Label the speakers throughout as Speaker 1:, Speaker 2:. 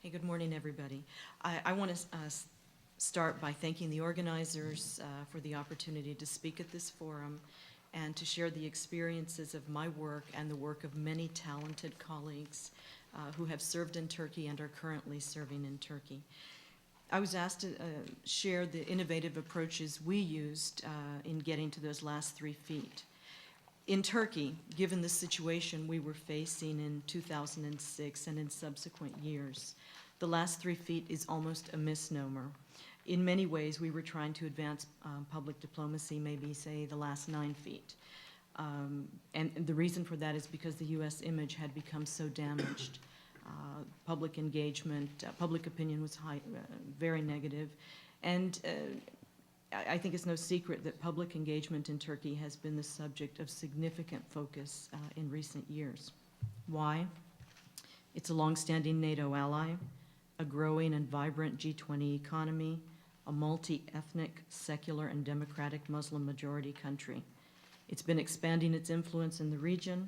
Speaker 1: Hey, good morning, everybody. I want to start by thanking the organizers for the opportunity to speak at this forum and to share the experiences of my work and the work of many talented colleagues who have served in Turkey and are currently serving in Turkey. I was asked to share the innovative approaches we used in getting to those last 3 feet. In Turkey, given the situation we were facing in 2006 and in subsequent years, the last 3 feet is almost a misnomer. In many ways, we were trying to advance public diplomacy, maybe say the last 9 feet. And the reason for that is because the U.S. image had become so damaged. Public engagement, public opinion was very negative. And I think it's no secret that public engagement in Turkey has been the subject of significant focus in recent years. Why? It's a longstanding NATO ally, a growing and vibrant G20 economy, a multi-ethnic, secular, and democratic Muslim majority country. It's been expanding its influence in the region,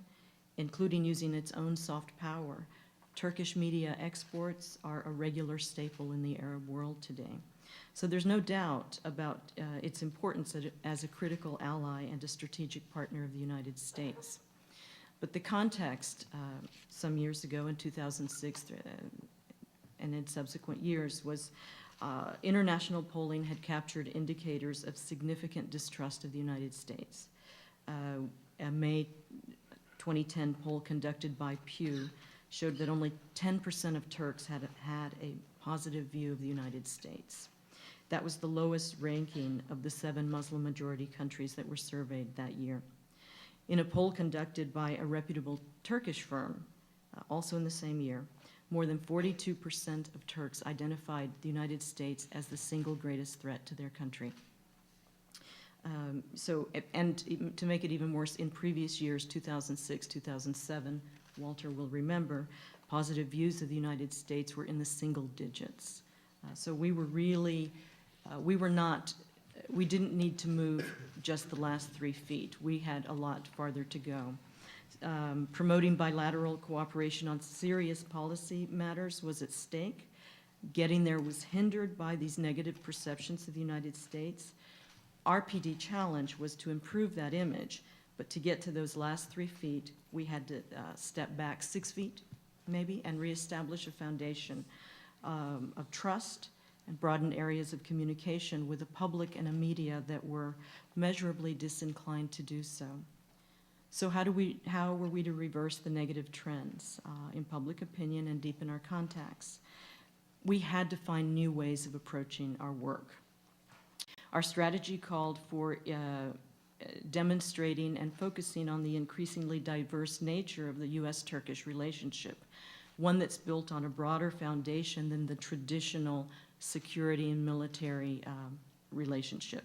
Speaker 1: including using its own soft power. Turkish media exports are a regular staple in the Arab world today. So there's no doubt about its importance as a critical ally and a strategic partner of the United States. But the context some years ago in 2006 and in subsequent years was international polling had captured indicators of significant distrust of the United States. A May 2010 poll conducted by Pew showed that only 10% of Turks had a positive view of the United States. That was the lowest ranking of the 7 Muslim majority countries that were surveyed that year. In a poll conducted by a reputable Turkish firm, also in the same year, more than 42% of Turks identified the United States as the single greatest threat to their country. And to make it even worse, in previous years, 2006, 2007, Walter will remember, positive views of the United States were in the single digits. So we were really, we didn't need to move just the last 3 feet. We had a lot farther to go. Promoting bilateral cooperation on serious policy matters was at stake. Getting there was hindered by these negative perceptions of the United States. Our PD challenge was to improve that image, but to get to those last 3 feet, we had to step back 6 feet, maybe, and reestablish a foundation of trust and broaden areas of communication with a public and a media that were measurably disinclined to do so. So how were we to reverse the negative trends in public opinion and deepen our contacts? We had to find new ways of approaching our work. Our strategy called for demonstrating and focusing on the increasingly diverse nature of the U.S.-Turkish relationship, one that's built on a broader foundation than the traditional security and military relationship.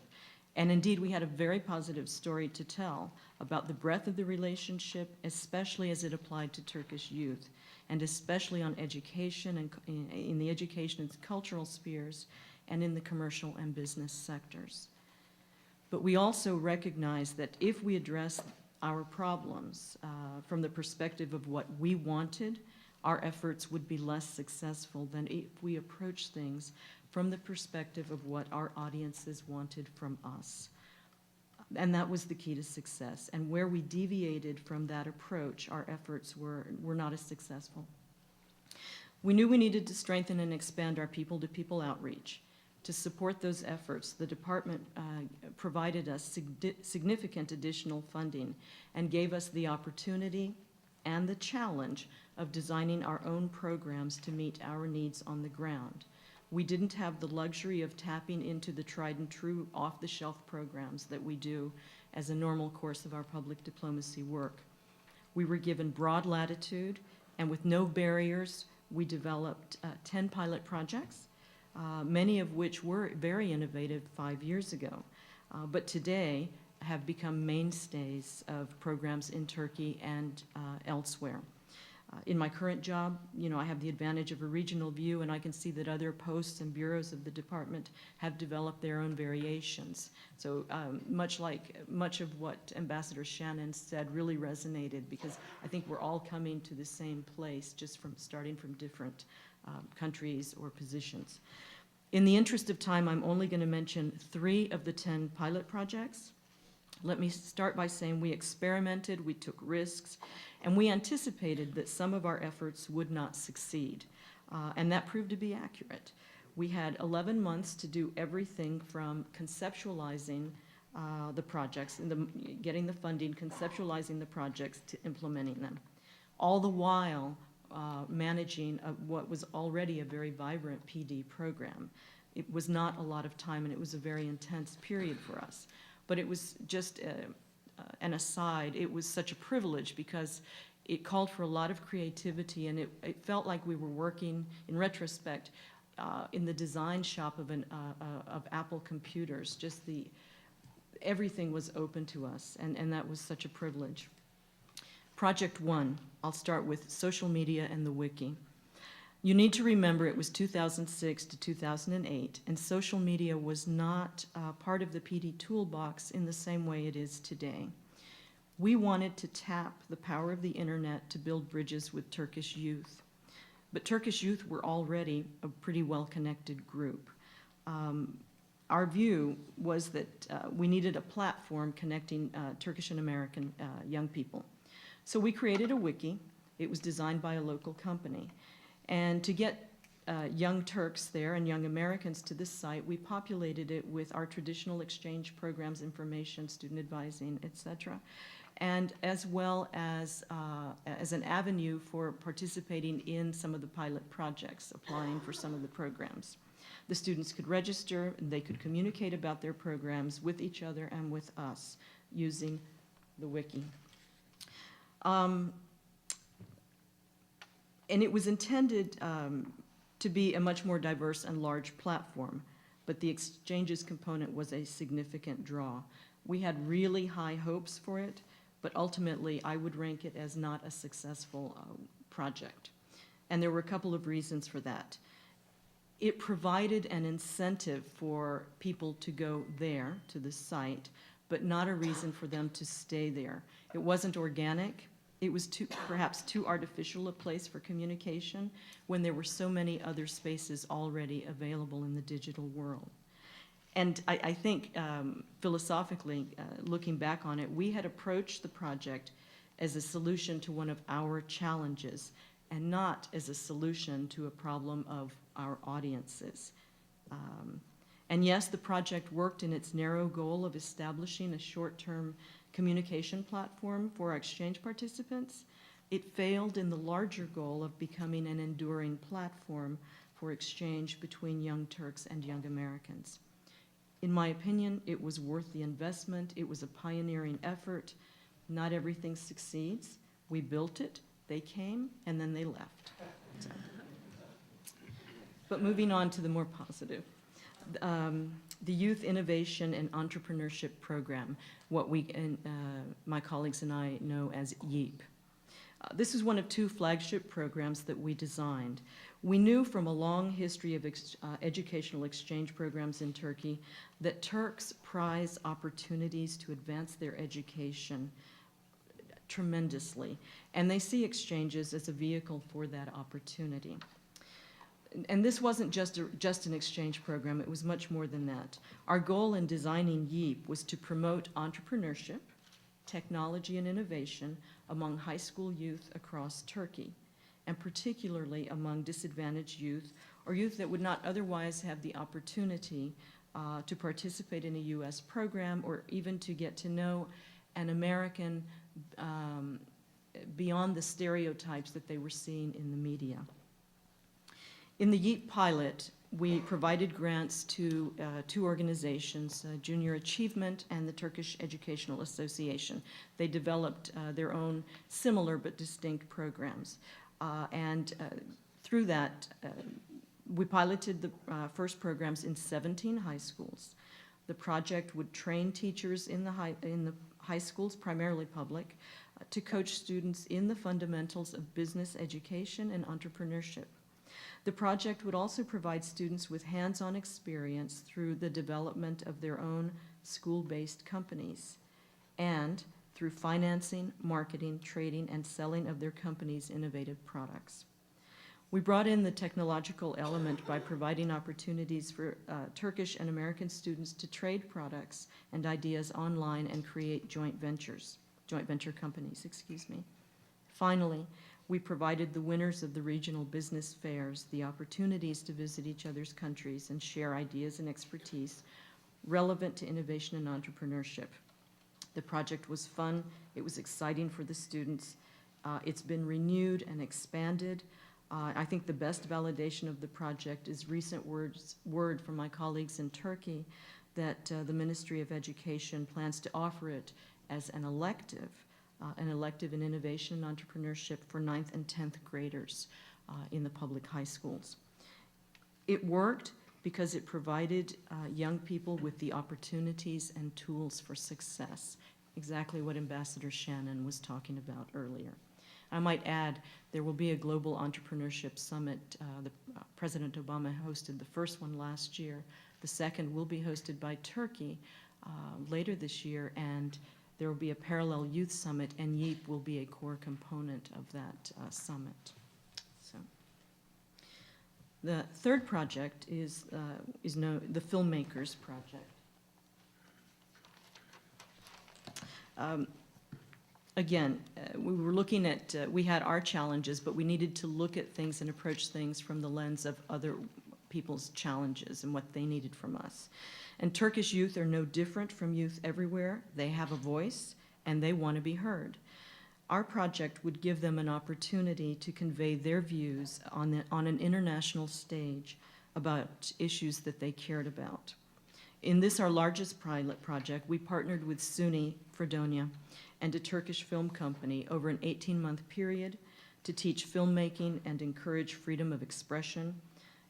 Speaker 1: And indeed, we had a very positive story to tell about the breadth of the relationship, especially as it applied to Turkish youth, and especially on education and in the education and cultural spheres and in the commercial and business sectors. But we also recognize that if we address our problems from the perspective of what we wanted, our efforts would be less successful than if we approach things from the perspective of what our audiences wanted from us. And that was the key to success. And where we deviated from that approach, our efforts were not as successful. We knew we needed to strengthen and expand our people-to-people outreach. To support those efforts, the department provided us significant additional funding and gave us the opportunity and the challenge of designing our own programs to meet our needs on the ground. We didn't have the luxury of tapping into the tried and true off-the-shelf programs that we do as a normal course of our public diplomacy work. We were given broad latitude, and with no barriers, we developed 10 pilot projects, many of which were very innovative 5 years ago, but today have become mainstays of programs in Turkey and elsewhere. In my current job, I have the advantage of a regional view, and I can see that other posts and bureaus of the department have developed their own variations. So much of what Ambassador Shannon said really resonated, because I think we're all coming to the same place, just from starting from different countries or positions. In the interest of time, I'm only going to mention 3 of the 10 pilot projects. Let me start by saying we experimented, we took risks, and we anticipated that some of our efforts would not succeed, and that proved to be accurate. We had 11 months to do everything from conceptualizing the projects, and getting the funding, conceptualizing the projects, to implementing them, all the while managing what was already a very vibrant PD program. It was not a lot of time, and it was a very intense period for us. But it was just an aside. It was such a privilege because it called for a lot of creativity, and it felt like we were working, in retrospect, in the design shop of Apple computers. Just everything was open to us, and that was such a privilege. Project 1, I'll start with social media and the wiki. You need to remember it was 2006 to 2008, and social media was not part of the PD toolbox in the same way it is today. We wanted to tap the power of the internet to build bridges with Turkish youth. But Turkish youth were already a pretty well-connected group. Our view was that we needed a platform connecting Turkish and American young people. So we created a wiki. It was designed by a local company. And to get young Turks there and young Americans to this site, we populated it with our traditional exchange programs, information, student advising, etc., and as well as an avenue for participating in some of the pilot projects, applying for some of the programs. The students could register, and they could communicate about their programs with each other and with us using the wiki. And it was intended to be a much more diverse and large platform, but the exchanges component was a significant draw. We had really high hopes for it, but ultimately I would rank it as not a successful project. And there were a couple of reasons for that. It provided an incentive for people to go there, to the site, but not a reason for them to stay there. It wasn't organic. It was perhaps too artificial a place for communication when there were so many other spaces already available in the digital world. And I think philosophically, looking back on it, we had approached the project as a solution to one of our challenges and not as a solution to a problem of our audiences. And yes, the project worked in its narrow goal of establishing a short-term communication platform for our exchange participants. It failed in the larger goal of becoming an enduring platform for exchange between young Turks and young Americans. In my opinion, it was worth the investment. It was a pioneering effort. Not everything succeeds. We built it, they came, and then they left. So. But moving on to the more positive. The Youth Innovation and Entrepreneurship Program, what we and my colleagues and I know as YEEP. This is one of 2 flagship programs that we designed. We knew from a long history of educational exchange programs in Turkey that Turks prize opportunities to advance their education tremendously, and they see exchanges as a vehicle for that opportunity. And this wasn't just an exchange program, it was much more than that. Our goal in designing YEEP was to promote entrepreneurship, technology, and innovation among high school youth across Turkey, and particularly among disadvantaged youth or youth that would not otherwise have the opportunity to participate in a U.S. program or even to get to know an American beyond the stereotypes that they were seeing in the media. In the YEEP pilot, we provided grants to 2 organizations, Junior Achievement and the Turkish Educational Association. They developed their own similar but distinct programs. And through that, we piloted the first programs in 17 high schools. The project would train teachers in the high schools, primarily public, to coach students in the fundamentals of business education and entrepreneurship. The project would also provide students with hands-on experience through the development of their own school-based companies and through financing, marketing, trading, and selling of their company's innovative products. We brought in the technological element by providing opportunities for Turkish and American students to trade products and ideas online and create joint venture companies, excuse me. Finally, we provided the winners of the regional business fairs the opportunities to visit each other's countries and share ideas and expertise relevant to innovation and entrepreneurship. The project was fun. It was exciting for the students. It's been renewed and expanded. I think the best validation of the project is recent word from my colleagues in Turkey that the Ministry of Education plans to offer it as an elective in innovation and entrepreneurship for 9th and 10th graders in the public high schools. It worked because it provided young people with the opportunities and tools for success, exactly what Ambassador Shannon was talking about earlier. I might add, there will be a global entrepreneurship summit. President Obama hosted the first one last year. The second will be hosted by Turkey later this year, and there will be a parallel youth summit, and YEEP will be a core component of that summit. So, the third project is the Filmmakers project. Again, we were looking at, we had our challenges, but we needed to look at things and approach things from the lens of other people's challenges and what they needed from us. And Turkish youth are no different from youth everywhere. They have a voice, and they want to be heard. Our project would give them an opportunity to convey their views on an international stage about issues that they cared about. In this, our largest pilot project, we partnered with SUNY Fredonia and a Turkish film company over an 18-month period to teach filmmaking and encourage freedom of expression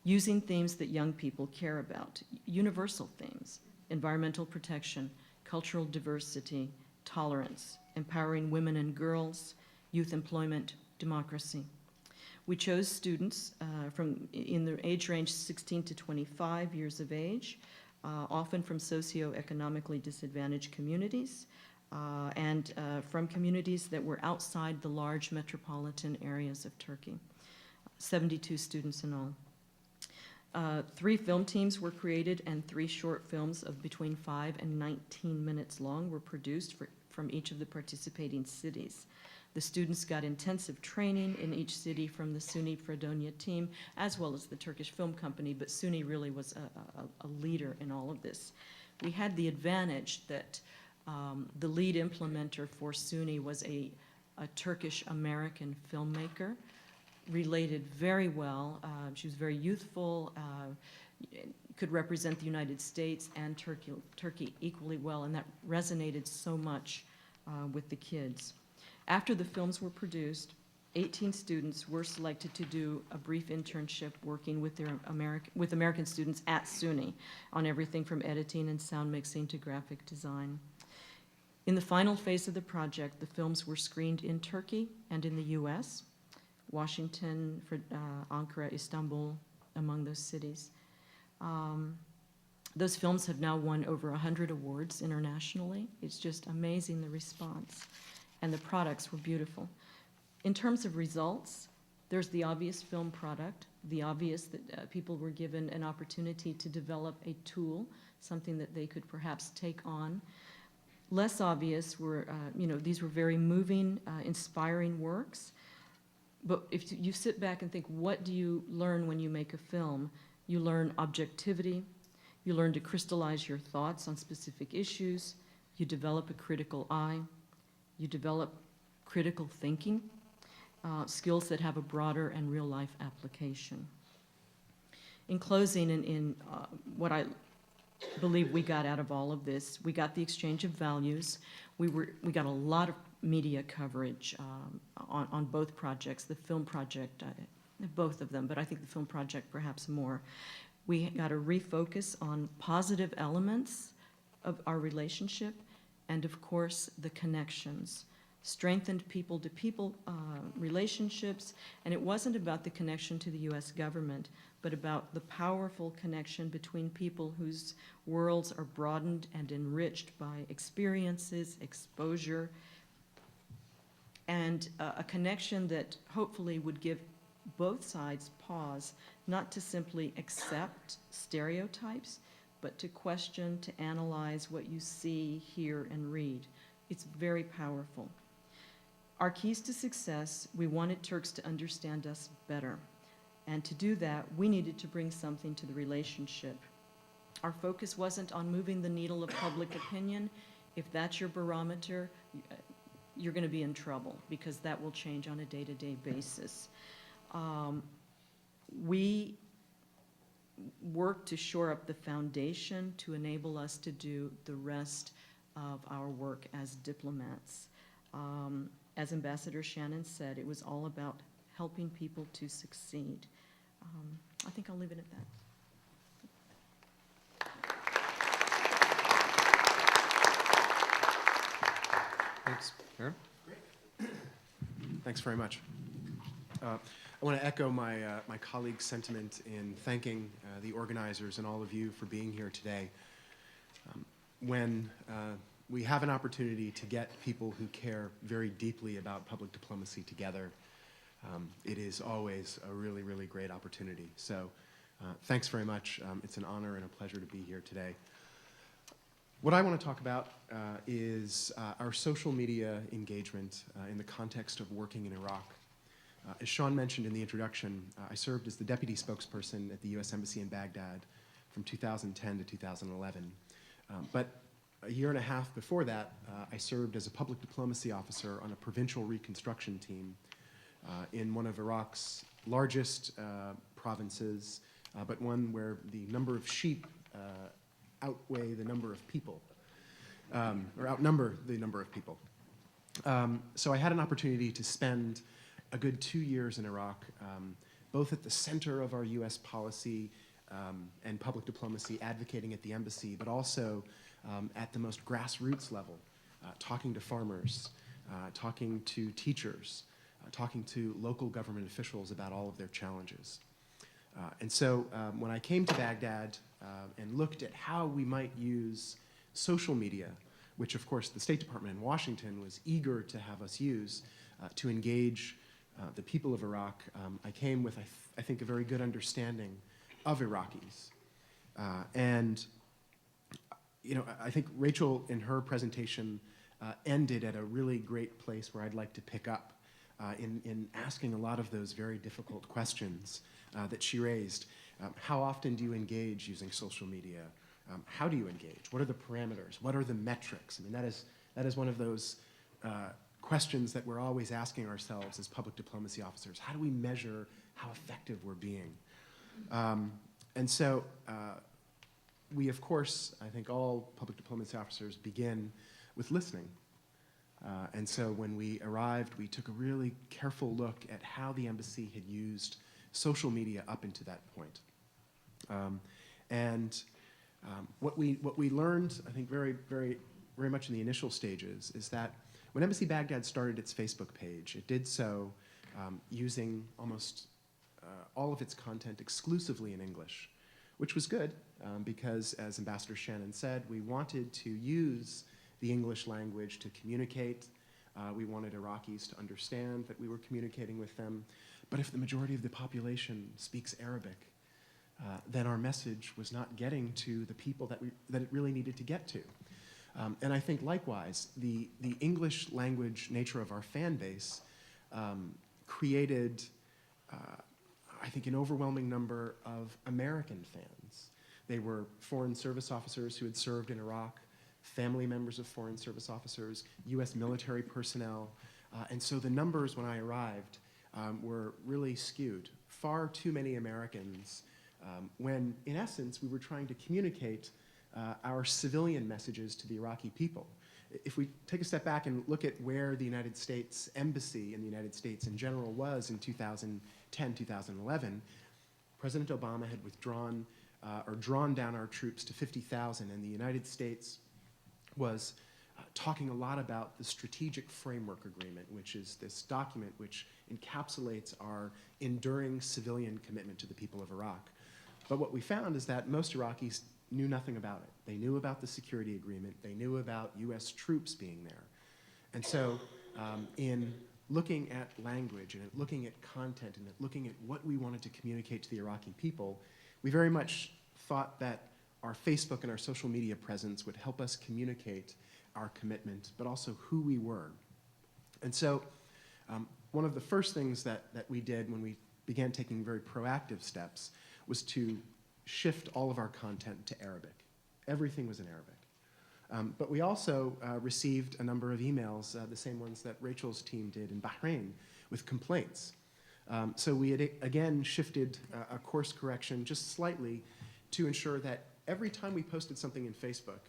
Speaker 1: using themes that young people care about, universal themes: environmental protection, cultural diversity, tolerance, empowering women and girls, youth employment, democracy. We chose students in the age range 16 to 25 years of age, often from socioeconomically disadvantaged communities, and from communities that were outside the large metropolitan areas of Turkey. 72 students in all. 3 film teams were created, and 3 short films of between 5 and 19 minutes long were produced from each of the participating cities. The students got intensive training in each city from the SUNY Fredonia team, as well as the Turkish Film Company, but SUNY really was a leader in all of this. We had the advantage that the lead implementer for SUNY was a Turkish-American filmmaker, related very well. She was very youthful, could represent the United States and Turkey equally well, and that resonated so much with the kids. After the films were produced, 18 students were selected to do a brief internship working with American students at SUNY on everything from editing and sound mixing to graphic design. In the final phase of the project, the films were screened in Turkey and in the US, Washington, Ankara, Istanbul, among those cities. Those films have now won over 100 awards internationally. It's just amazing, the response. And the products were beautiful. In terms of results, there's the obvious film product, the obvious that people were given an opportunity to develop a tool, something that they could perhaps take on. Less obvious were, these were very moving, inspiring works. But if you sit back and think, what do you learn when you make a film? You learn objectivity. You learn to crystallize your thoughts on specific issues. You develop a critical eye. You develop critical thinking, skills that have a broader and real-life application. In closing, in what I believe we got out of all of this, we got the exchange of values. We got a lot of media coverage on both projects, the film project, both of them, but I think the film project perhaps more. We got a refocus on positive elements of our relationship, and of course the connections, strengthened people-to-people relationships, and it wasn't about the connection to the US government, but about the powerful connection between people whose worlds are broadened and enriched by experiences, exposure, and a connection that hopefully would give both sides pause, not to simply accept stereotypes, but to question, to analyze what you see, hear, and read. It's very powerful. Our keys to success, we wanted Turks to understand us better. And to do that, we needed to bring something to the relationship. Our focus wasn't on moving the needle of public opinion. If that's your barometer, you're going to be in trouble, because that will change on a day-to-day basis. We work to shore up the foundation to enable us to do the rest of our work as diplomats. As Ambassador Shannon said, it was all about helping people to succeed. I think I'll leave it at that.
Speaker 2: Thanks. Aaron?
Speaker 3: Great. Thanks very much. I want to echo my colleague's sentiment in thanking the organizers and all of you for being here today. When we have an opportunity to get people who care very deeply about public diplomacy together, it is always a really, really great opportunity. So thanks very much. It's an honor and a pleasure to be here today. What I want to talk about is our social media engagement in the context of working in Iraq. As Sean mentioned in the introduction, I served as the deputy spokesperson at the U.S. Embassy in Baghdad from 2010 to 2011. But a year and a half before that, I served as a public diplomacy officer on a provincial reconstruction team in one of Iraq's largest provinces, but one where the number of sheep outweigh the number of people, or outnumber the number of people. So I had an opportunity to spend a good 2 years in Iraq, both at the center of our US policy and public diplomacy, advocating at the embassy, but also at the most grassroots level, talking to farmers, talking to teachers, talking to local government officials about all of their challenges. And so when I came to Baghdad and looked at how we might use social media, which of course the State Department in Washington was eager to have us use to engage the people of Iraq, I came with, I think, a very good understanding of Iraqis. And you know, I think Rachel in her presentation ended at a really great place where I'd like to pick up in asking a lot of those very difficult questions that she raised. How often do you engage using social media? How do you engage? What are the parameters? What are the metrics? I mean, that is one of those questions that we're always asking ourselves as public diplomacy officers. How do we measure how effective we're being? And so we, of course, I think all public diplomacy officers begin with listening. And so when we arrived, we took a really careful look at how the embassy had used social media up into that point. What we learned, I think, very much in the initial stages is that when Embassy Baghdad started its Facebook page, it did so using almost all of its content exclusively in English, which was good because, as Ambassador Shannon said, we wanted to use the English language to communicate. We wanted Iraqis to understand that we were communicating with them. But if the majority of the population speaks Arabic, then our message was not getting to the people that it really needed to get to. And I think likewise, the English language nature of our fan base created, I think, an overwhelming number of American fans. They were foreign service officers who had served in Iraq, family members of foreign service officers, US military personnel. And so the numbers when I arrived were really skewed. Far too many Americans when, in essence, we were trying to communicate our civilian messages to the Iraqi people. If we take a step back and look at where the United States Embassy in the United States in general was in 2010, 2011, President Obama had withdrawn or drawn down our troops to 50,000, and the United States was talking a lot about the Strategic Framework Agreement, which is this document which encapsulates our enduring civilian commitment to the people of Iraq. But what we found is that most Iraqis knew nothing about it. They knew about the security agreement. They knew about US troops being there. And so in looking at language and at looking at content and at looking at what we wanted to communicate to the Iraqi people, we very much thought that our Facebook and our social media presence would help us communicate our commitment, but also who we were. And so one of the first things that we did when we began taking very proactive steps was to shift all of our content to Arabic. Everything was in Arabic. But we also received a number of emails, the same ones that Rachel's team did in Bahrain, with complaints. So we had, again, shifted a course correction just slightly to ensure that every time we posted something in Facebook,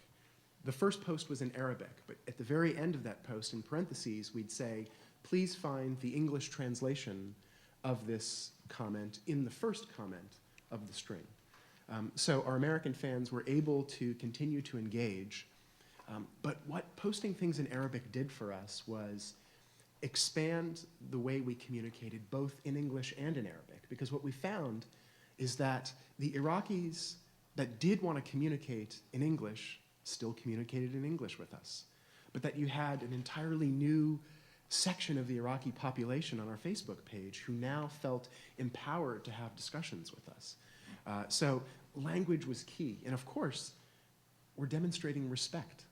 Speaker 3: the first post was in Arabic, but at the very end of that post, in parentheses, we'd say, please find the English translation of this comment in the first comment of the string. So our American fans were able to continue to engage, but what posting things in Arabic did for us was expand the way we communicated both in English and in Arabic, because what we found is that the Iraqis that did want to communicate in English still communicated in English with us, but that you had an entirely new section of the Iraqi population on our Facebook page who now felt empowered to have discussions with us. So language was key, and of course, we're demonstrating respect.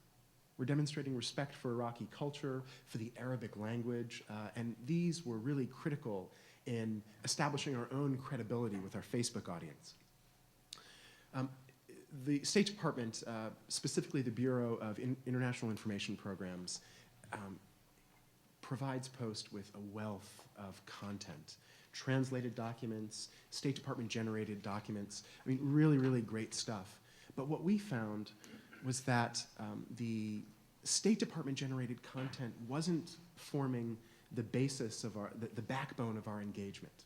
Speaker 3: We're demonstrating respect for Iraqi culture, for the Arabic language, and these were really critical in establishing our own credibility with our Facebook audience. The State Department, specifically the Bureau of International Information Programs, provides Post with a wealth of content, translated documents, State Department generated documents. I mean, really, really great stuff. But what we found was that the State Department generated content wasn't forming the basis of the backbone of our engagement.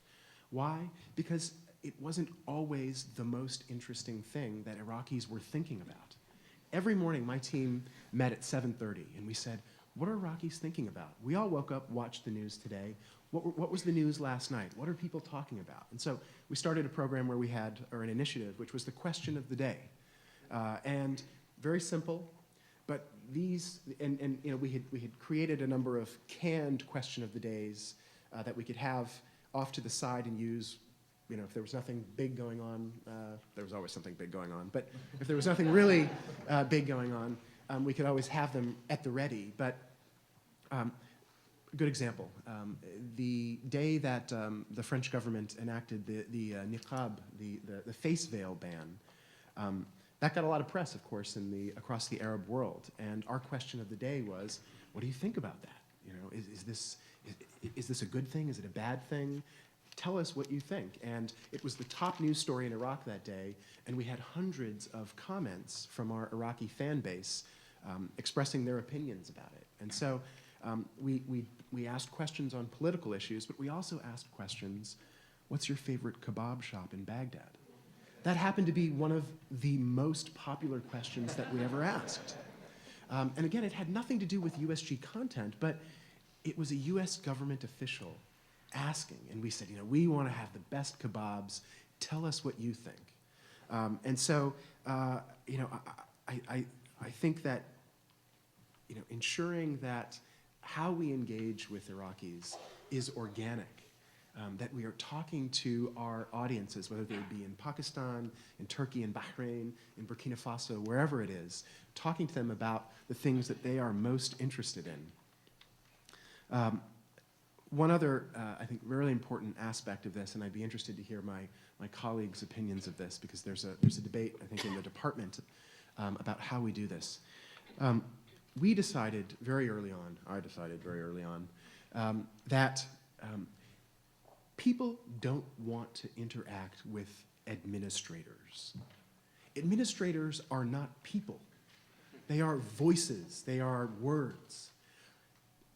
Speaker 3: Why? Because it wasn't always the most interesting thing that Iraqis were thinking about. Every morning, my team met at 7:30, and we said, what are Iraqis thinking about? We all woke up, watched the news today. What was the news last night? What are people talking about? And so we started a program where we had, or an initiative, which was the question of the day. And very simple, but these, and you know, we had created a number of canned question of the days that we could have off to the side and use. You know, if there was nothing big going on, there was always something big going on, but if there was nothing really big going on, we could always have them at the ready. But a good example, the day that the French government enacted the niqab, the face veil ban, that got a lot of press, of course, across the Arab world. And our question of the day was, what do you think about that? You know, is this a good thing? Is it a bad thing? Tell us what you think. And it was the top news story in Iraq that day, and we had hundreds of comments from our Iraqi fan base expressing their opinions about it. And so we asked questions on political issues, but we also asked questions, what's your favorite kebab shop in Baghdad? That happened to be one of the most popular questions that we ever asked. And again, it had nothing to do with USG content, but it was a US government official asking, and we said, you know, we want to have the best kebabs. Tell us what you think. And so, you know, I think that, you know, ensuring that how we engage with Iraqis is organic, that we are talking to our audiences, whether they be in Pakistan, in Turkey, in Bahrain, in Burkina Faso, wherever it is, talking to them about the things that they are most interested in. One other, I think, really important aspect of this, and I'd be interested to hear my colleagues' opinions of this, because there's a debate, I think, in the department about how we do this. We decided very early on, I decided very early on, that people don't want to interact with administrators. Administrators are not people. They are voices, they are words.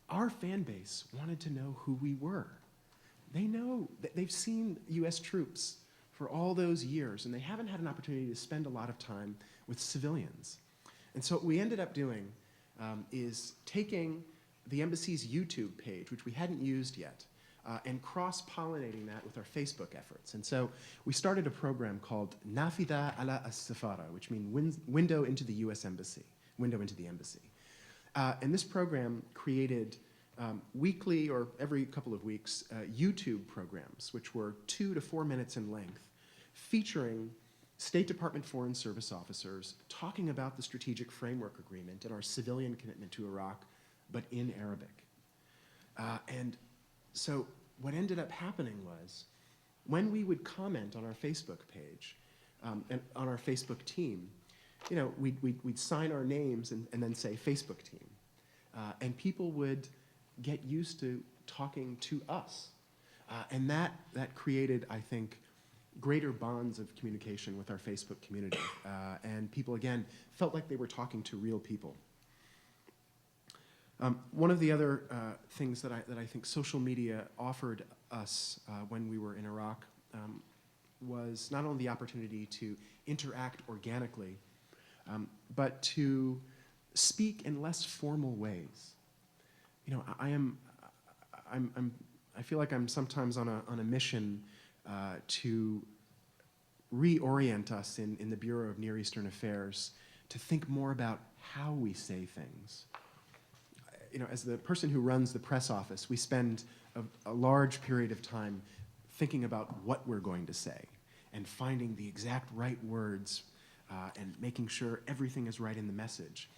Speaker 3: Our fan base wanted to know who we were. They know that they've seen US troops for all those years, and they haven't had an opportunity to spend a lot of time with civilians. And so what we ended up doing is taking the embassy's YouTube page, which we hadn't used yet, and cross-pollinating that with our Facebook efforts. And so we started a program called Nafida ala as-Safara, which means window into the US Embassy, window into the embassy. And this program created weekly or every couple of weeks YouTube programs, which were 2 to 4 minutes in length, featuring State Department Foreign Service officers talking about the Strategic Framework Agreement and our civilian commitment to Iraq, but in Arabic. And so what ended up happening was, when we would comment on our Facebook page and on our Facebook team, we'd sign our names and then say Facebook team. And people would get used to talking to us. And that created, I think, greater bonds of communication with our Facebook community. And people, again, felt like they were talking to real people. One of the other things that I think social media offered us when we were in Iraq was not only the opportunity to interact organically, but to speak in less formal ways. I feel like I'm sometimes on a mission to reorient us in the Bureau of Near Eastern Affairs to think more about how we say things. As the person who runs the press office, we spend a large period of time thinking about what we're going to say and finding the exact right words and making sure everything is right in the message.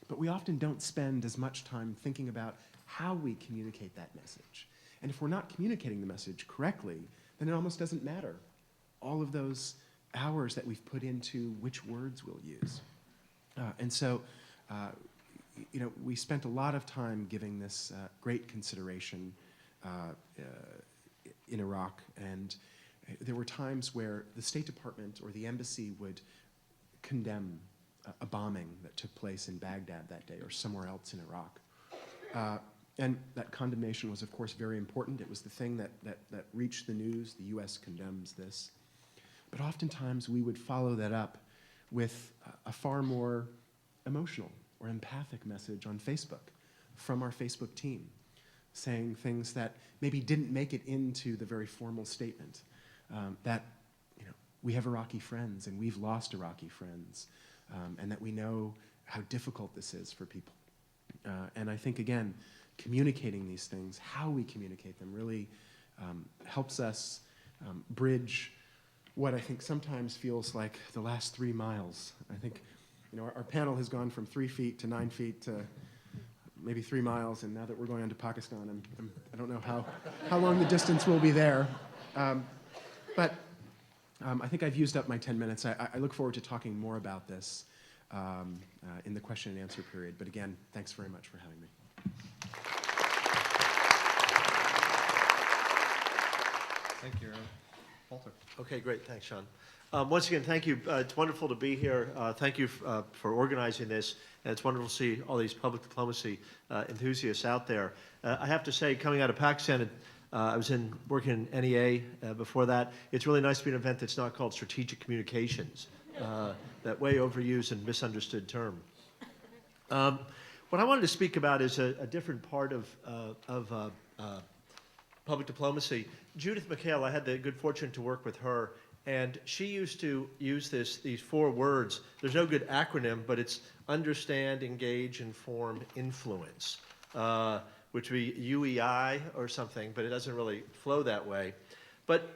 Speaker 3: But we often don't spend as much time thinking about how we communicate that message. And if we're not communicating the message correctly, then it almost doesn't matter all of those hours that we've put into which words we'll use. And so, we spent a lot of time giving this great consideration in Iraq, and there were times where the State Department or the embassy would condemn a bombing that took place in Baghdad that day or somewhere else in Iraq. And that condemnation was, of course, very important. It was the thing that reached the news. The U.S. condemns this. But oftentimes we would follow that up with a far more emotional or empathic message on Facebook from our Facebook team, saying things that maybe didn't make it into the very formal statement, that we have Iraqi friends and we've lost Iraqi friends, and that we know how difficult this is for people. And I think, again, communicating these things, how we communicate them, really helps us bridge what I think sometimes feels like the last 3 miles. I think our panel has gone from 3 feet to 9 feet to maybe 3 miles, and now that we're going on to Pakistan, I don't know how long the distance will be there. But I think I've used up my 10 minutes. I look forward to talking more about this in the question and answer period. But again, thanks very much for having me.
Speaker 2: Thank you, Aaron. Walter.
Speaker 4: Okay, great. Thanks, Sean. Once again, thank you. It's wonderful to be here. Thank you for organizing this. And it's wonderful to see all these public diplomacy enthusiasts out there. I have to say, coming out of Pakistan, I was working in NEA before that. It's really nice to be an event that's not called strategic communications, that way overused and misunderstood term. What I wanted to speak about is a different part of public diplomacy. Judith McHale, I had the good fortune to work with her, and she used to use these 4 words. There's no good acronym, but it's understand, engage, inform, influence, which would be UEI or something, but it doesn't really flow that way. But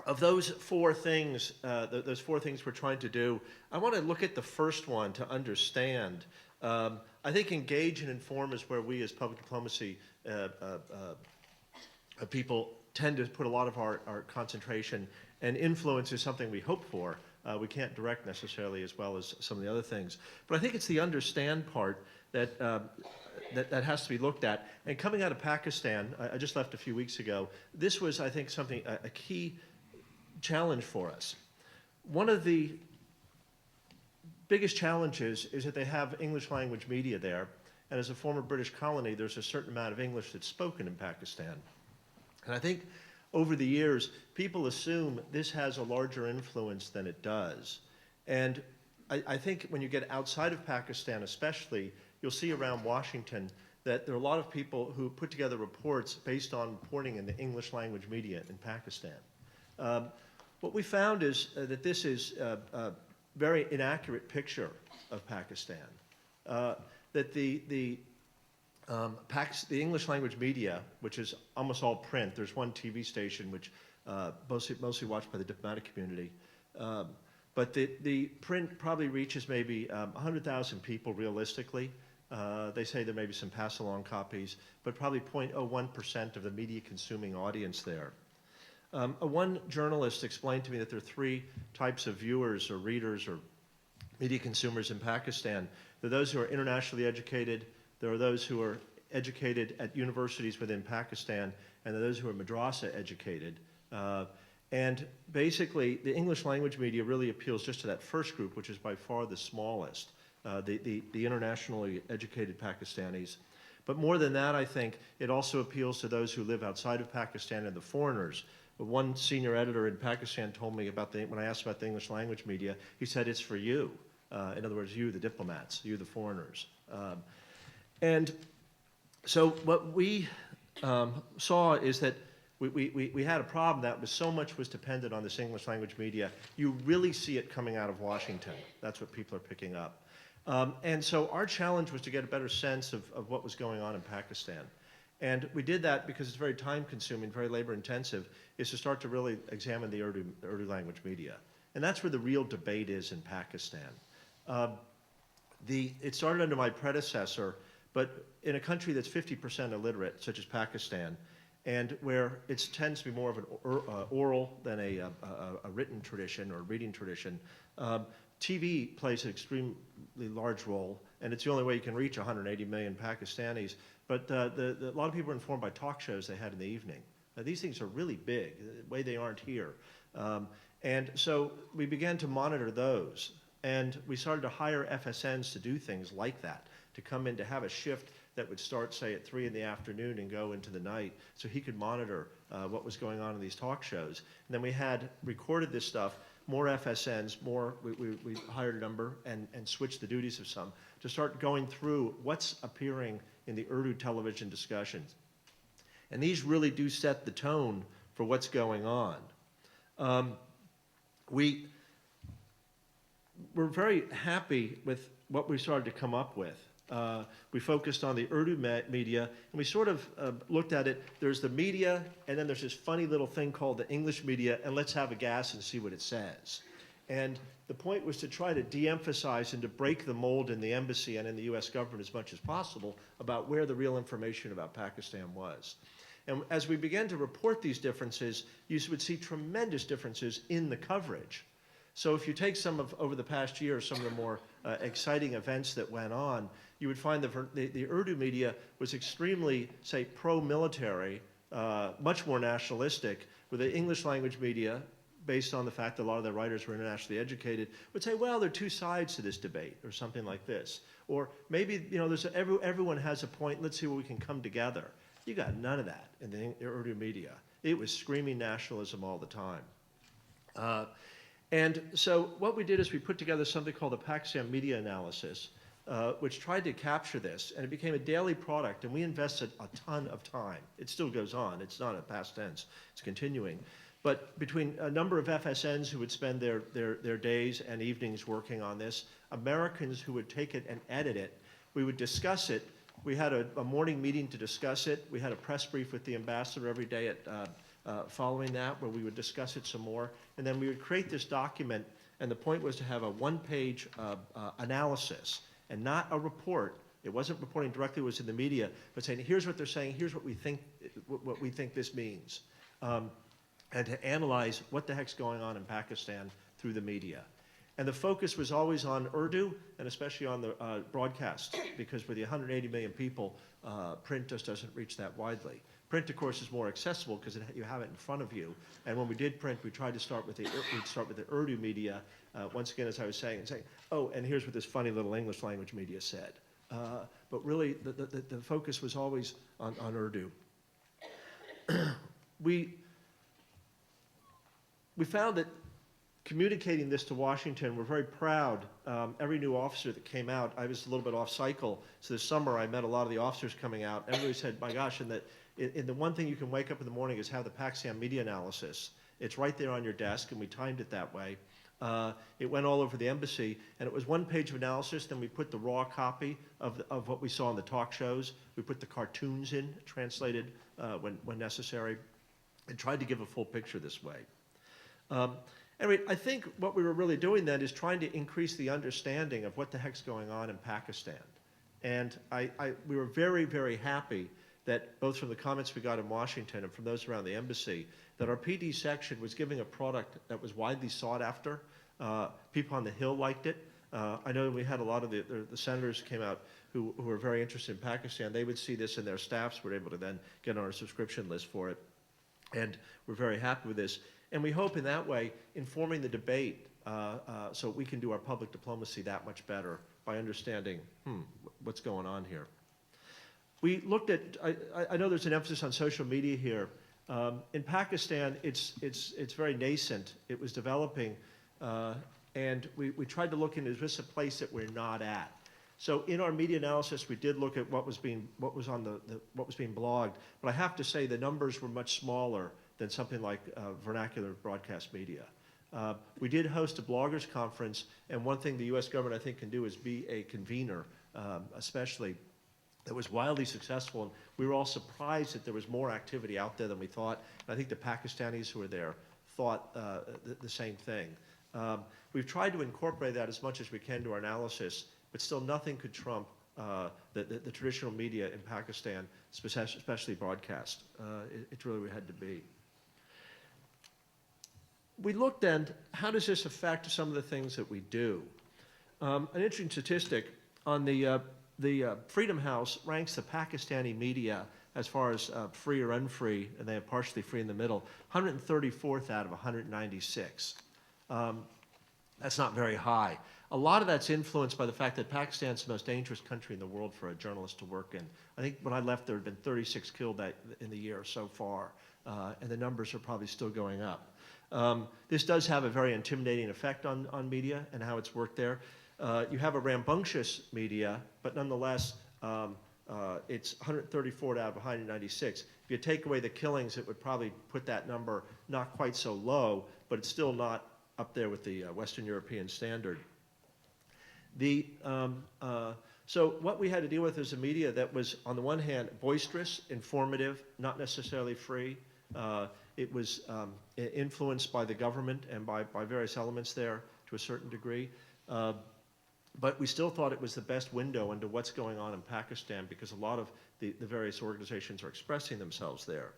Speaker 4: of those 4 things, those 4 things we're trying to do, I want to look at the first one, to understand. I think engage and inform is where we as public diplomacy people tend to put a lot of our concentration, and influence is something we hope for. We can't direct necessarily as well as some of the other things. But I think it's the understand part that has to be looked at. And coming out of Pakistan, I just left a few weeks ago, this was, I think, a key challenge for us. One of the biggest challenges is that they have English language media there, and as a former British colony, there's a certain amount of English that's spoken in Pakistan. And I think over the years, people assume this has a larger influence than it does. And I think when you get outside of Pakistan especially, you'll see around Washington that there are a lot of people who put together reports based on reporting in the English language media in Pakistan. What we found is that this is a very inaccurate picture of Pakistan. That the The English language media, which is almost all print, there's one TV station which mostly watched by the diplomatic community, but the print probably reaches maybe 100,000 people realistically. They say there may be some pass-along copies, but probably 0.01% of the media consuming audience there. One journalist explained to me that there are three types of viewers or readers or media consumers in Pakistan. There are those who are internationally educated, there are those who are educated at universities within Pakistan, and there are those who are madrasa educated. And basically, the English language media really appeals just to that first group, which is by far the smallest, the internationally educated Pakistanis. But more than that, I think, it also appeals to those who live outside of Pakistan and the foreigners. One senior editor in Pakistan told me when I asked about the English language media, he said, it's for you. In other words, you, the diplomats, you, the foreigners. And so what we saw is that we had a problem that so much was dependent on this English language media. You really see it coming out of Washington. That's what people are picking up. And so our challenge was to get a better sense of what was going on in Pakistan. And we did that because it's very time-consuming, very labor-intensive, is to start to really examine the Urdu language media. And that's where the real debate is in Pakistan. It started under my predecessor, but in a country that's 50% illiterate, such as Pakistan, and where it tends to be more of an oral than a written tradition or reading tradition, TV plays an extremely large role, and it's the only way you can reach 180 million Pakistanis. But a lot of people are informed by talk shows they had in the evening. Now, these things are really big, the way they aren't here. And so we began to monitor those. And we started to hire FSNs to do things like that, to come in to have a shift that would start, say, at 3 in the afternoon and go into the night, so he could monitor what was going on in these talk shows. And then we had recorded this stuff, more FSNs, we hired a number and switched the duties of some to start going through what's appearing in the Urdu television discussions. And these really do set the tone for what's going on. We're very happy with what we started to come up with. We focused on the Urdu media, and we sort of looked at it. There's the media, and then there's this funny little thing called the English media, and let's have a gas and see what it says. And the point was to try to de-emphasize and to break the mold in the embassy and in the U.S. government as much as possible about where the real information about Pakistan was. And as we began to report these differences, you would see tremendous differences in the coverage. So if you take over the past year, some of the more exciting events that went on, you would find the Urdu media was extremely, say, pro-military, much more nationalistic, with the English language media, based on the fact that a lot of their writers were internationally educated, would say, well, there are two sides to this debate, or something like this. Or maybe, everyone has a point, let's see where we can come together. You got none of that in the Urdu media. It was screaming nationalism all the time. And so what we did is we put together something called the Pakistan Media Analysis, which tried to capture this, and it became a daily product, and we invested a ton of time. It still goes on. It's not a past tense. It's continuing. But between a number of FSNs who would spend their days and evenings working on this, Americans who would take it and edit it, we would discuss it. We had a morning meeting to discuss it. We had a press brief with the ambassador every day following that, where we would discuss it some more. And then we would create this document, and the point was to have a one-page analysis and not a report. It wasn't reporting directly what was in the media, but saying, here's what they're saying, here's what we think this means. And to analyze what the heck's going on in Pakistan through the media. And the focus was always on Urdu, and especially on the broadcast, because with the 180 million people, print just doesn't reach that widely. Print, of course, is more accessible because you have it in front of you. And when we did print, we tried to start with the Urdu media, once again, as I was saying, oh, and here's what this funny little English language media said. But really, the focus was always on Urdu. We found that communicating this to Washington, we're very proud. Every new officer that came out, I was a little bit off cycle, so this summer I met a lot of the officers coming out. Everybody said, my gosh, and the one thing you can wake up in the morning is have the Pakistan Media Analysis. It's right there on your desk, and we timed it that way. It went all over the embassy, and it was one page of analysis. Then we put the raw copy of what we saw in the talk shows. We put the cartoons in, translated when necessary, and tried to give a full picture this way. Anyway, I think what we were really doing then is trying to increase the understanding of what the heck's going on in Pakistan. And we were very, very happy that both from the comments we got in Washington and from those around the embassy, that our PD section was giving a product that was widely sought after. People on the Hill liked it. I know we had a lot of the senators came out who were very interested in Pakistan. They would see this and their staffs were able to then get on our subscription list for it. And we're very happy with this. And we hope in that way informing the debate so we can do our public diplomacy that much better by understanding what's going on here. We looked at, I know there's an emphasis on social media here. In Pakistan, it's very nascent. It was developing, and we tried to look into, is this a place that we're not at? So in our media analysis, we did look at what was being blogged, but I have to say the numbers were much smaller than something like vernacular broadcast media. We did host a bloggers conference, and one thing the U.S. government I think can do is be a convener, especially. That was wildly successful, and we were all surprised that there was more activity out there than we thought. And I think the Pakistanis who were there thought the same thing. We've tried to incorporate that as much as we can to our analysis, but still nothing could trump the traditional media in Pakistan, especially broadcast. It really had to be. We looked then, how does this affect some of the things that we do? An interesting statistic on the Freedom House ranks the Pakistani media as far as free or unfree, and they have partially free in the middle, 134th out of 196. That's not very high. A lot of that's influenced by the fact that Pakistan's the most dangerous country in the world for a journalist to work in. I think when I left, there had been 36 killed in the year so far, and the numbers are probably still going up. This does have a very intimidating effect on media and how it's worked there. You have a rambunctious media, but nonetheless, it's 134 out of 196. If you take away the killings, it would probably put that number not quite so low, but it's still not up there with the Western European standard. So what we had to deal with is a media that was, on the one hand, boisterous, informative, not necessarily free. It was influenced by the government and by various elements there to a certain degree. But we still thought it was the best window into what's going on in Pakistan because a lot of the various organizations are expressing themselves there.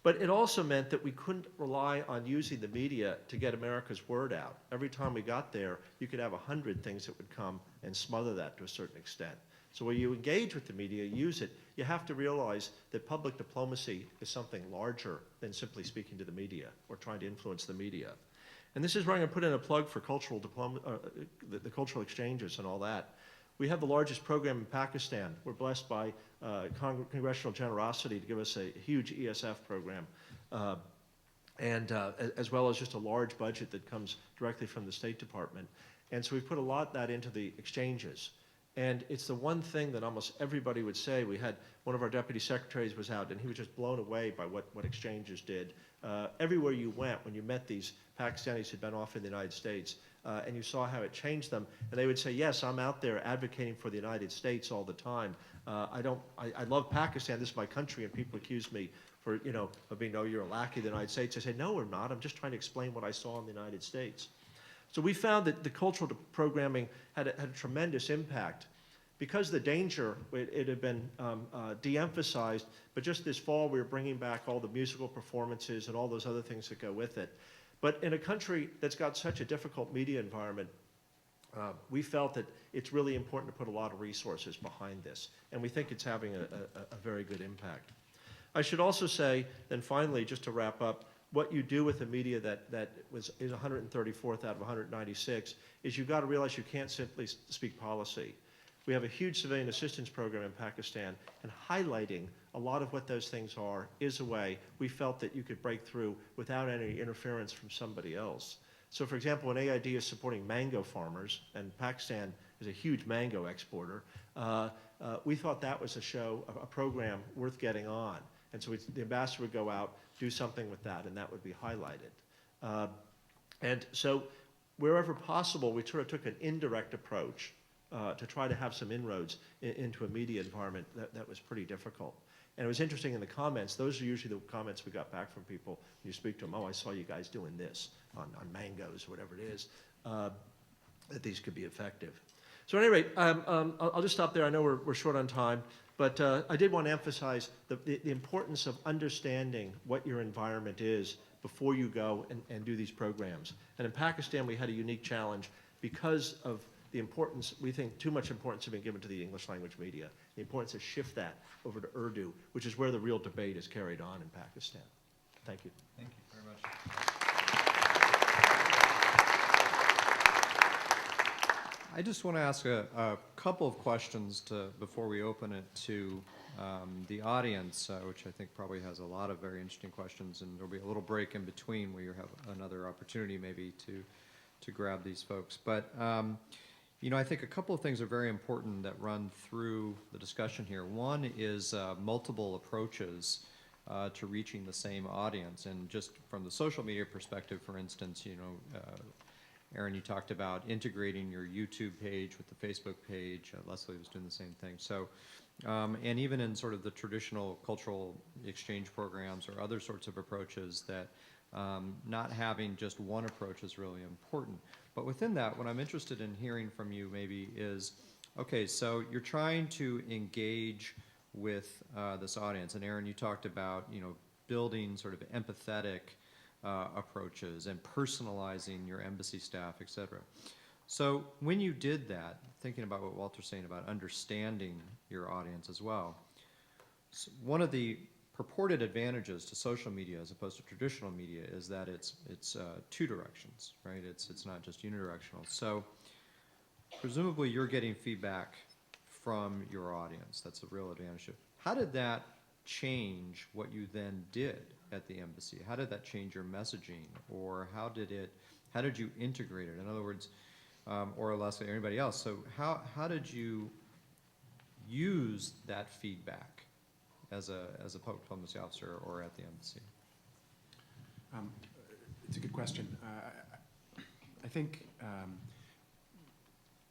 Speaker 4: But it also meant that we couldn't rely on using the media to get America's word out. Every time we got there, you could have 100 things that would come and smother that to a certain extent. So when you engage with the media, use it, you have to realize that public diplomacy is something larger than simply speaking to the media or trying to influence the media. And this is where I'm going to put in a plug for the cultural exchanges and all that. We have the largest program in Pakistan. We're blessed by congressional generosity to give us a huge ESF program, as well as just a large budget that comes directly from the State Department. And so we put a lot of that into the exchanges. And it's the one thing that almost everybody would say. We had one of our deputy secretaries was out, and he was just blown away by what exchanges did. Everywhere you went, when you met these Pakistanis who'd been off in the United States, and you saw how it changed them, and they would say, yes, I'm out there advocating for the United States all the time. I love Pakistan, this is my country, and people accuse me for, of being, oh, you're a lackey of the United States. I say, no, we're not. I'm just trying to explain what I saw in the United States. So we found that the cultural programming had a tremendous impact. Because of the danger, it had been de-emphasized, but just this fall we were bringing back all the musical performances and all those other things that go with it. But in a country that's got such a difficult media environment, we felt that it's really important to put a lot of resources behind this, and we think it's having a very good impact. I should also say, then finally, just to wrap up, what you do with the media that is 134th out of 196 is you've got to realize you can't simply speak policy. We have a huge civilian assistance program in Pakistan, and highlighting a lot of what those things are is a way we felt that you could break through without any interference from somebody else. So for example, when AID is supporting mango farmers, and Pakistan is a huge mango exporter, we thought that was a program worth getting on. And so the ambassador would go out, do something with that, and that would be highlighted. And so wherever possible, we sort of took an indirect approach to try to have some inroads into a media environment that was pretty difficult. And it was interesting in the comments, those are usually the comments we got back from people. You speak to them, oh, I saw you guys doing this on mangoes, whatever it is, that these could be effective. So at any rate, I'll just stop there. I know we're short on time, but I did want to emphasize the importance of understanding what your environment is before you go and do these programs. And in Pakistan, we had a unique challenge because of the importance, we think too much importance has been given to the English language media. The importance to shift that over to Urdu, which is where the real debate is carried on in Pakistan. Thank you.
Speaker 2: Thank you very much. I just want to ask a couple of questions before we open it to the audience, which I think probably has a lot of very interesting questions, and there'll be a little break in between where you have another opportunity maybe to grab these folks. But you know, I think a couple of things are very important that run through the discussion here. One is multiple approaches to reaching the same audience, and just from the social media perspective, for instance, you know, Aaron, you talked about integrating your YouTube page with the Facebook page. Leslie was doing the same thing. So, and even in sort of the traditional cultural exchange programs or other sorts of approaches, that not having just one approach is really important. But within that, what I'm interested in hearing from you maybe is, okay, so you're trying to engage with this audience. And Aaron, you talked about, you know, building sort of empathetic approaches and personalizing your embassy staff, et cetera. So when you did that, thinking about what Walter's saying about understanding your audience as well, so one of the purported advantages to social media as opposed to traditional media is that it's two directions, right? It's not just unidirectional. So presumably you're getting feedback from your audience. That's a real advantage. How did that change what you then did at the embassy? How did that change your messaging, or how did you integrate it? In other words, or Leslie or anybody else. So how did you use that feedback as a public diplomacy officer or at the embassy?
Speaker 3: It's a good question. I think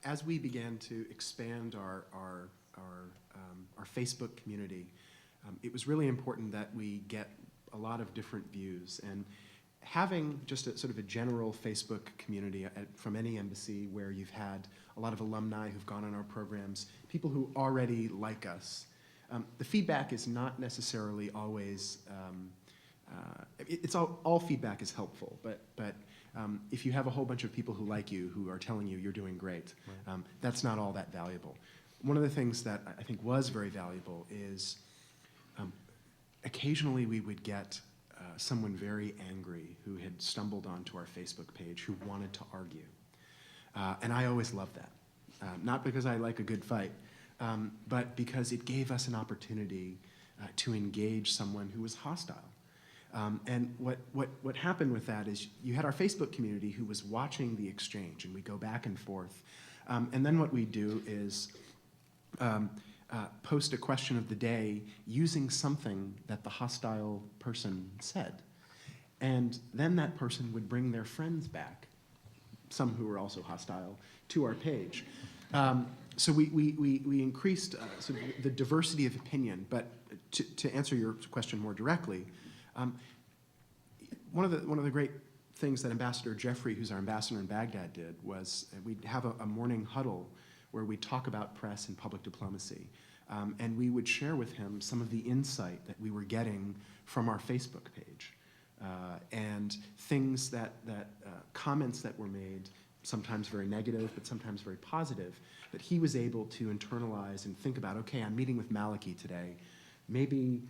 Speaker 3: as we began to expand our Facebook community, it was really important that we get a lot of different views, and having just a sort of a general Facebook community from any embassy where you've had a lot of alumni who've gone on our programs, people who already like us. The feedback is not necessarily always, it's all feedback is helpful, but if you have a whole bunch of people who like you, who are telling you you're doing great, right, that's not all that valuable. One of the things that I think was very valuable is occasionally we would get someone very angry who had stumbled onto our Facebook page who wanted to argue. And I always loved that. Not because I like a good fight, but because it gave us an opportunity to engage someone who was hostile. And what happened with that is you had our Facebook community who was watching the exchange, and we go back and forth. And then what we do is post a question of the day using something that the hostile person said. And then that person would bring their friends back, some who were also hostile, to our page. So we increased sort of the diversity of opinion. But to answer your question more directly, one of the great things that Ambassador Jeffrey, who's our ambassador in Baghdad, did was we'd have a morning huddle where we talk about press and public diplomacy. And we would share with him some of the insight that we were getting from our Facebook page. And things comments that were made, sometimes very negative, but sometimes very positive, that he was able to internalize and think about, okay, I'm meeting with Maliki today. Maybe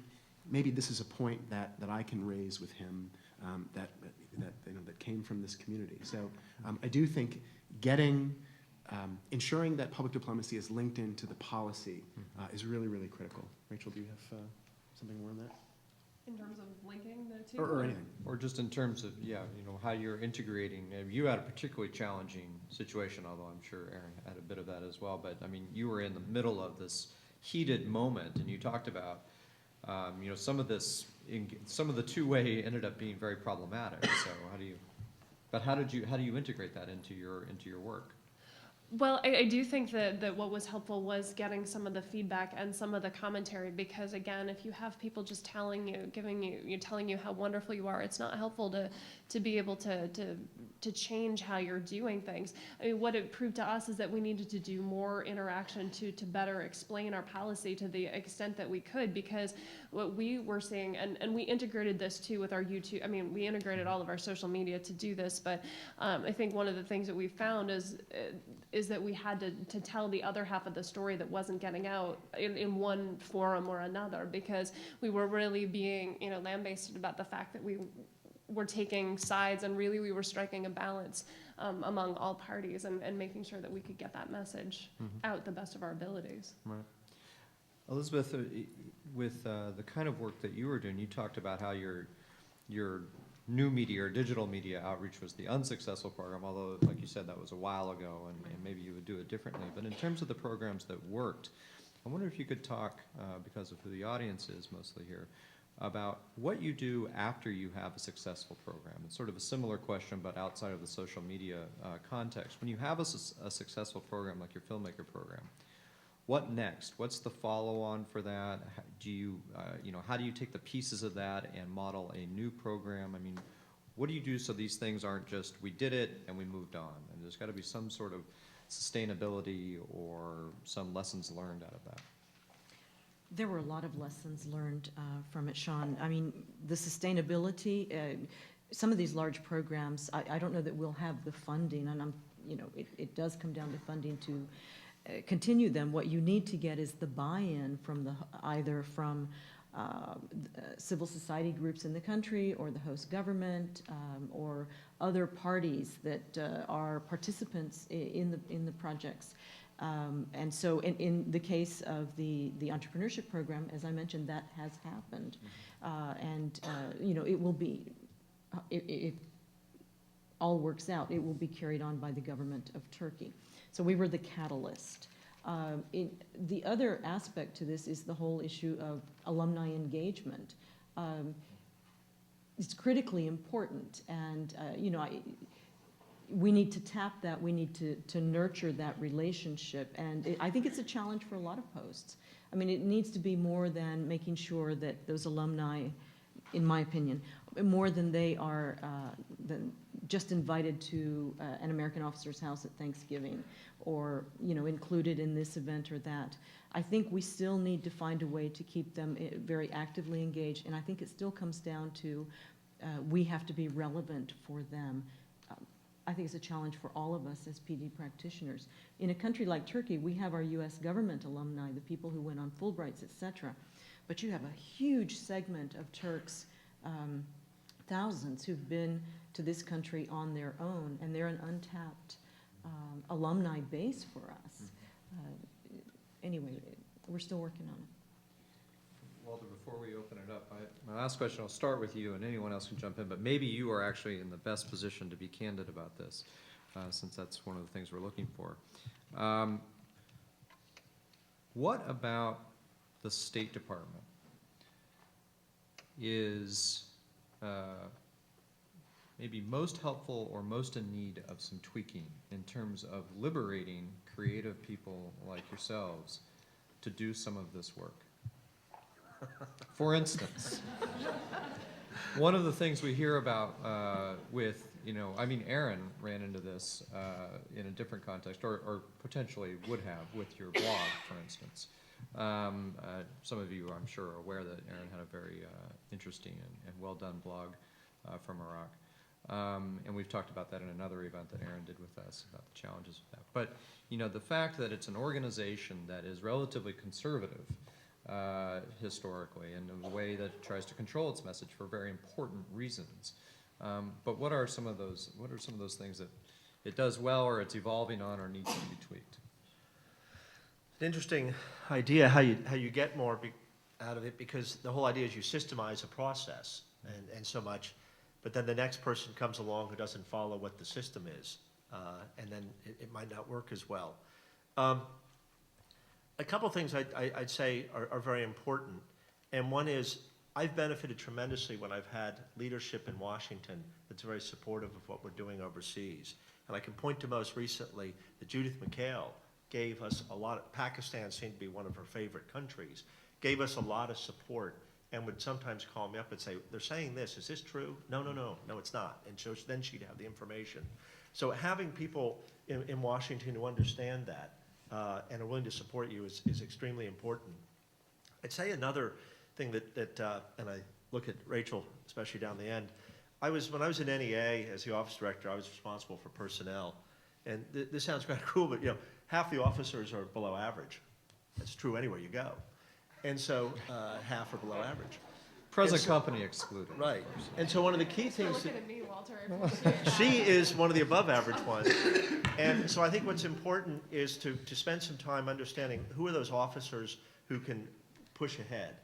Speaker 3: this is a point that I can raise with him that came from this community. So I do think ensuring that public diplomacy is linked into the policy is really, really critical. Rachel, do you have something more on that?
Speaker 5: In terms of linking the two?
Speaker 3: Or anything.
Speaker 2: Or just in terms of, how you're integrating. You had a particularly challenging situation, although I'm sure Aaron had a bit of that as well. But, I mean, you were in the middle of this heated moment, and you talked about, some of the two-way ended up being very problematic. So how do you But how do you integrate that into your work?
Speaker 5: Well, I do think that what was helpful was getting some of the feedback and some of the commentary, because again, if you have people just telling you how wonderful you are, it's not helpful to be able to change how you're doing things. I mean, what it proved to us is that we needed to do more interaction to better explain our policy to the extent that we could, because what we were seeing, and we integrated this too with our YouTube, I mean, we integrated all of our social media to do this, but I think one of the things that we found is that we had to tell the other half of the story that wasn't getting out in one forum or another, because we were really being, lambasted about the fact that we were taking sides, and really we were striking a balance among all parties and making sure that we could get that message out the best of our abilities.
Speaker 2: Right. Elizabeth, with the kind of work that you were doing, you talked about how your new media or digital media outreach was the unsuccessful program, although, like you said, that was a while ago, and maybe you would do it differently. But in terms of the programs that worked, I wonder if you could talk, because of who the audience is mostly here, about what you do after you have a successful program. It's sort of a similar question, but outside of the social media context. When you have a successful program like your Filmmaker program, what next? What's the follow-on for that? How do you take the pieces of that and model a new program? I mean, what do you do so these things aren't just, we did it and we moved on? And there's got to be some sort of sustainability or some lessons learned out of that.
Speaker 1: There were a lot of lessons learned from it, Sean. I mean, the sustainability, some of these large programs, I don't know that we'll have the funding, and it does come down to funding to continue them. What you need to get is the buy-in from either from civil society groups in the country, or the host government, or other parties that are participants in the projects. And so in the case of the entrepreneurship program, as I mentioned, that has happened. It will be, if all works out, it will be carried on by the government of Turkey. So we were the catalyst. The other aspect to this is the whole issue of alumni engagement. It's critically important, and we need to tap that. We need to nurture that relationship, and I think it's a challenge for a lot of hosts. I mean, it needs to be more than making sure that those alumni, in my opinion, more than they are just invited to an American officer's house at Thanksgiving, or included in this event or that. I think we still need to find a way to keep them very actively engaged, and I think it still comes down to we have to be relevant for them. I think it's a challenge for all of us as PD practitioners. In a country like Turkey, we have our U.S. government alumni, the people who went on Fulbrights, etc. But you have a huge segment of Turks, thousands, who've been to this country on their own, and they're an untapped alumni base for us. Anyway, we're still working on it.
Speaker 2: Walter, before we open it up, my last question, I'll start with you, and anyone else can jump in, but maybe you are actually in the best position to be candid about this, since that's one of the things we're looking for. What about the State Department is maybe most helpful or most in need of some tweaking in terms of liberating creative people like yourselves to do some of this work? For instance, one of the things we hear about Aaron ran into this in a different context, or potentially would have with your blog, for instance. Some of you, I'm sure, are aware that Aaron had a very interesting and well-done blog from Iraq. And we've talked about that in another event that Aaron did with us about the challenges of that. But, the fact that it's an organization that is relatively conservative historically, and in a way that tries to control its message for very important reasons. But what are some of those things that it does well, or it's evolving on, or needs to be tweaked?
Speaker 4: An interesting idea how you get more out of it, because the whole idea is you systemize a process and so much, but then the next person comes along who doesn't follow what the system is, and then it might not work as well. A couple things I'd say are very important, and one is I've benefited tremendously when I've had leadership in Washington that's very supportive of what we're doing overseas. And I can point to most recently that Judith McHale gave us a lot of, Pakistan seemed to be one of her favorite countries, gave us a lot of support and would sometimes call me up and say, they're saying this, is this true? No, it's not. And so then she'd have the information. So having people in Washington who understand that and are willing to support you is extremely important. I'd say another thing that and I look at Rachel, especially down the end, when I was in NEA as the office director, I was responsible for personnel. And this sounds kind of cool, but half the officers are below average. That's true anywhere you go. And so half are below average.
Speaker 2: Present company excluded.
Speaker 4: Right. And so one of the key things
Speaker 5: Looking at me, Walter. I appreciate that.
Speaker 4: she is one of the above average ones. And so I think what's important is to spend some time understanding who are those officers who can push ahead.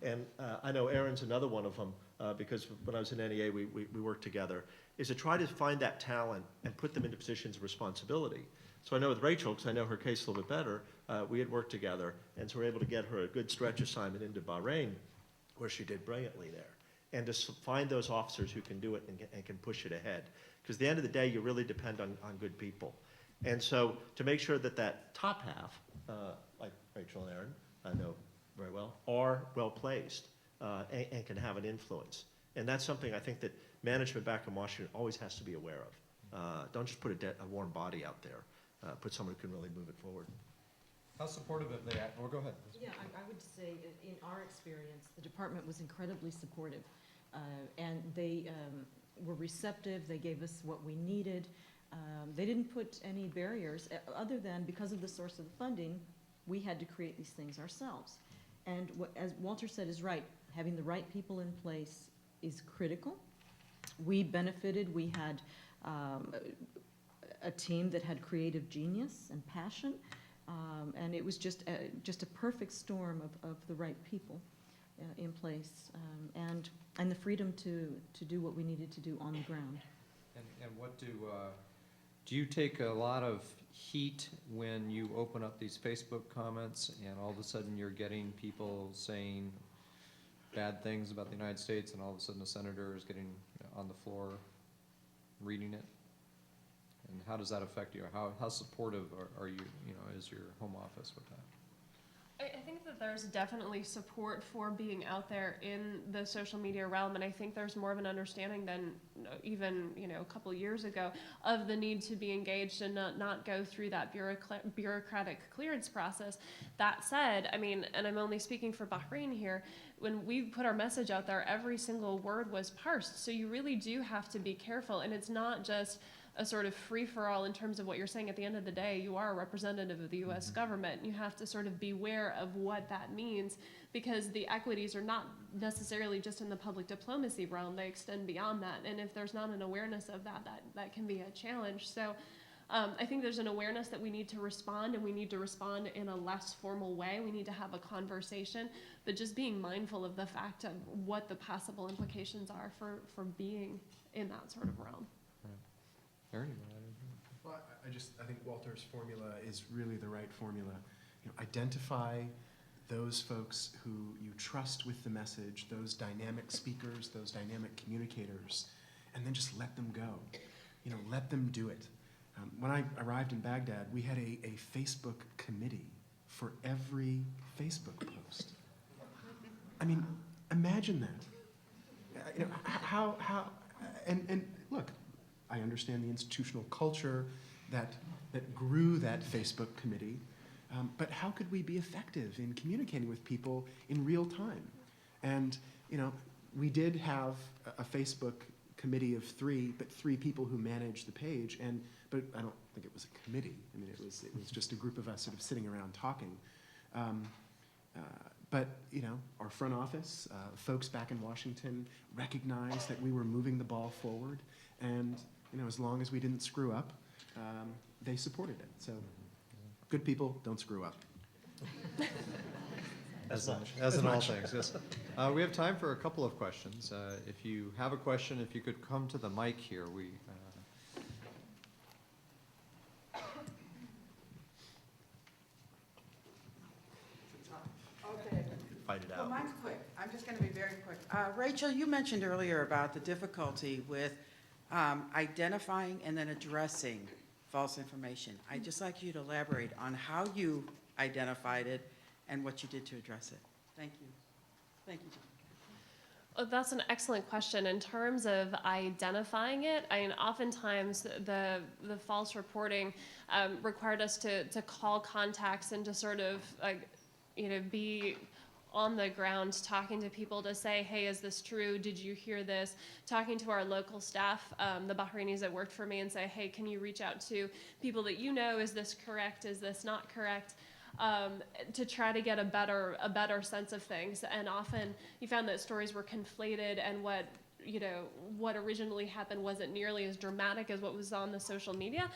Speaker 4: And I know Aaron's another one of them because when I was in NEA, we worked together, is to try to find that talent and put them into positions of responsibility. So I know with Rachel, because I know her case a little bit better, we had worked together, and so we were able to get her a good stretch assignment into Bahrain, where she did brilliantly there. And to find those officers who can do it and can push it ahead. Because at the end of the day, you really depend on good people. And so to make sure that that top half, like Rachel and Aaron, I know very well, are well-placed and can have an influence. And that's something I think that management back in Washington always has to be aware of. Don't just put a warm body out there. Put someone who can really move it forward.
Speaker 2: How supportive have they? Oh, go ahead.
Speaker 1: Yeah, I would say in our experience, the department was incredibly supportive. And they were receptive. They gave us what we needed. They didn't put any barriers other than because of the source of the funding, we had to create these things ourselves. And as Walter said is right, having the right people in place is critical. We benefited. We had a team that had creative genius and passion. And it was just a perfect storm of the right people in place, and the freedom to do what we needed to do on the ground.
Speaker 2: And what do you take a lot of heat when you open up these Facebook comments and all of a sudden you're getting people saying bad things about the United States, and all of a sudden a senator is getting on the floor reading it? And how does that affect you? How supportive are you, is your home office with that?
Speaker 5: I think that there's definitely support for being out there in the social media realm, and I think there's more of an understanding than even a couple years ago of the need to be engaged and not go through that bureaucratic clearance process. That said, and I'm only speaking for Bahrain here, when we put our message out there, every single word was parsed, so you really do have to be careful, and it's not just a sort of free-for-all in terms of what you're saying. At the end of the day, you are a representative of the U.S. government. You have to sort of beware of what that means, because the equities are not necessarily just in the public diplomacy realm. They extend beyond that. And if there's not an awareness of that can be a challenge. So I think there's an awareness that we need to respond, and we need to respond in a less formal way. We need to have a conversation, but just being mindful of the fact of what the possible implications are for being in that sort of realm.
Speaker 2: Aaron?
Speaker 3: Well, I think Walter's formula is really the right formula. Identify those folks who you trust with the message, those dynamic speakers, those dynamic communicators, and then just let them go. Let them do it. When I arrived in Baghdad, we had a Facebook committee for every Facebook post. Imagine that. How and look, I understand the institutional culture that grew that Facebook committee, but how could we be effective in communicating with people in real time? And we did have a Facebook committee of three people who managed the page, but I don't think it was a committee. It was just a group of us sort of sitting around talking. But our front office, folks back in Washington, recognized that we were moving the ball forward, and as long as we didn't screw up, they supported it. So good people don't screw up.
Speaker 2: As in all things, yes. We have time for a couple of questions. If you have a question, if you could come to the mic here.
Speaker 6: Okay.
Speaker 4: Fight it
Speaker 6: Well,
Speaker 4: out.
Speaker 6: mine's quick. I'm just going to be Rachel, you mentioned earlier about the difficulty with identifying and then addressing false information. I'd just like you to elaborate on how you identified it and what you did to address it. Thank you. Thank you, John.
Speaker 5: Oh, that's an excellent question. In terms of identifying it, I mean, oftentimes the false reporting required us to call contacts and to sort of be on the ground talking to people to say, hey, is this true? Did you hear this? Talking to our local staff, the Bahrainis that worked for me, and say, hey, can you reach out to people that you know? Is this correct? Is this not correct? To try to get a better sense of things. And often you found that stories were conflated, and what originally happened wasn't nearly as dramatic as what was on the social media.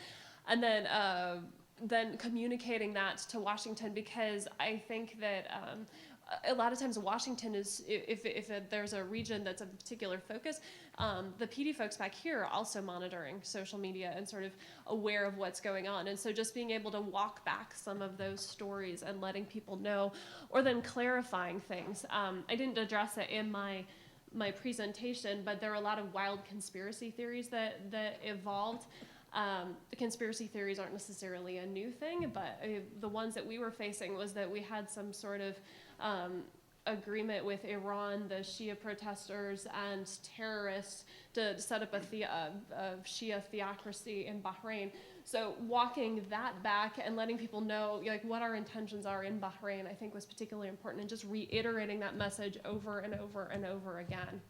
Speaker 5: And then communicating that to Washington, because I think that a lot of times Washington is, if there's a region that's a particular focus, the PD folks back here are also monitoring social media and sort of aware of what's going on. And so just being able to walk back some of those stories and letting people know, or then clarifying things. I didn't address it in my presentation, but there are a lot of wild conspiracy theories that evolved. The conspiracy theories aren't necessarily a new thing, but the ones that we were facing was that we had some sort of agreement with Iran, the Shia protesters, and terrorists to set up a Shia theocracy in Bahrain. So walking that back and letting people know what our intentions are in Bahrain, I think was particularly important, and just reiterating that message over and over and over again.